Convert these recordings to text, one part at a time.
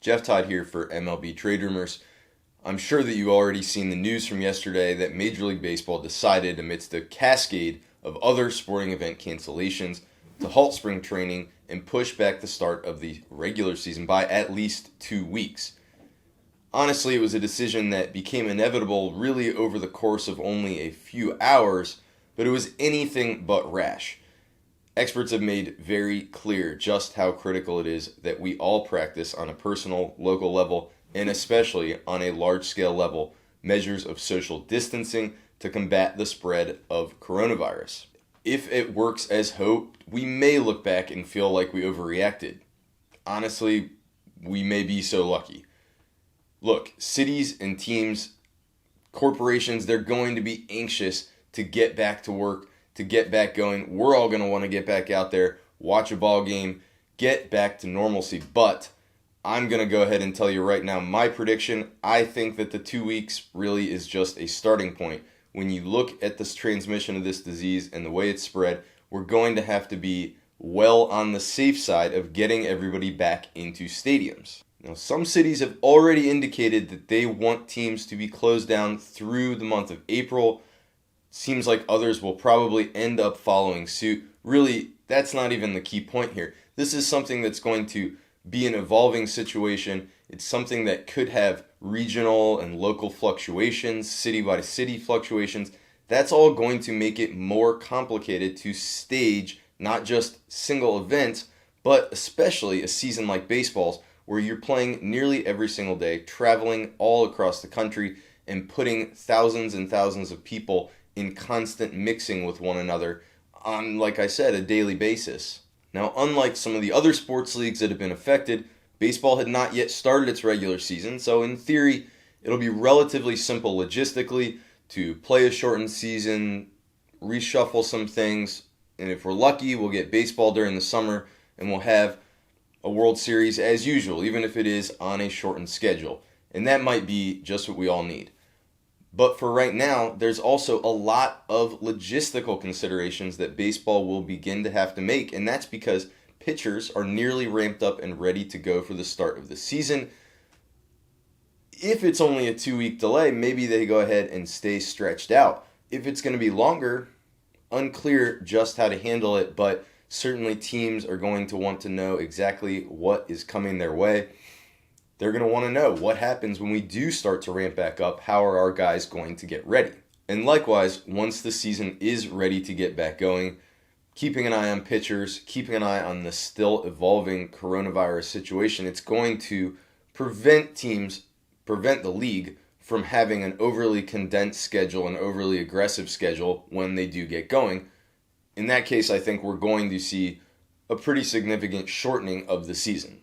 Todd here for MLB Trade Rumors. I'm sure that you already seen the news from yesterday that Major League Baseball decided, amidst a cascade of other sporting event cancellations, to halt spring training and push back the start of the regular season by at least 2 weeks. Honestly, it was a decision that became inevitable really over the course of only a few hours, but it was anything but rash. Experts have made very clear just how critical it is that we all practice on a personal, local level, and especially on a large-scale level, measures of social distancing to combat the spread of coronavirus. If it works as hoped, we may look back and feel like we overreacted. Honestly, we may be so lucky. Look, cities and teams, corporations, they're going to be anxious to get back to work, to get back going. We're all going to want to get back out there, watch a ball game, get back to normalcy. But I'm going to go ahead and tell you right now my prediction. I think that the 2 weeks really is just a starting point. When you look at this transmission of this disease and the way it's spread, we're going to have to be well on the safe side of getting everybody back into stadiums. Now, some cities have already indicated that they want teams to be closed down through the month of April. Seems like others will probably end up following suit. Really, that's not even the key point here. This is something that's going to be an evolving situation. It's something that could have regional and local fluctuations, city by city fluctuations. That's all going to make it more complicated to stage not just single events, but especially a season like baseball's, where you're playing nearly every single day, traveling all across the country, and putting thousands and thousands of people in constant mixing with one another on, like I said, a daily basis. Now, unlike some of the other sports leagues that have been affected, baseball had not yet started its regular season, so in theory, it'll be relatively simple logistically to play a shortened season, reshuffle some things, and if we're lucky, we'll get baseball during the summer, and we'll have a World Series as usual, even if it is on a shortened schedule. And that might be just what we all need. But for right now, there's also a lot of logistical considerations that baseball will begin to have to make, and that's because pitchers are nearly ramped up and ready to go for the start of the season. If it's only a 2-week delay, maybe they go ahead and stay stretched out. If it's going to be longer, unclear just how to handle it, but certainly teams are going to want to know exactly what is coming their way. They're going to want to know what happens when we do start to ramp back up. How are our guys going to get ready? And likewise, once the season is ready to get back going, keeping an eye on pitchers, keeping an eye on the still evolving coronavirus situation, it's going to prevent the league from having an overly condensed schedule, an overly aggressive schedule when they do get going. In that case, I think we're going to see a pretty significant shortening of the season.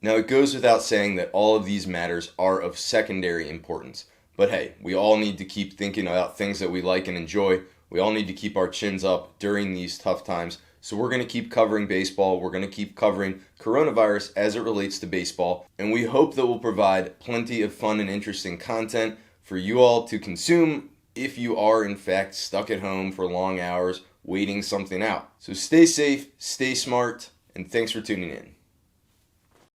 Now, it goes without saying that all of these matters are of secondary importance. But hey, we all need to keep thinking about things that we like and enjoy. We all need to keep our chins up during these tough times. So we're going to keep covering baseball. We're going to keep covering coronavirus as it relates to baseball. And we hope that we'll provide plenty of fun and interesting content for you all to consume if you are, in fact, stuck at home for long hours waiting something out. So stay safe, stay smart, and thanks for tuning in.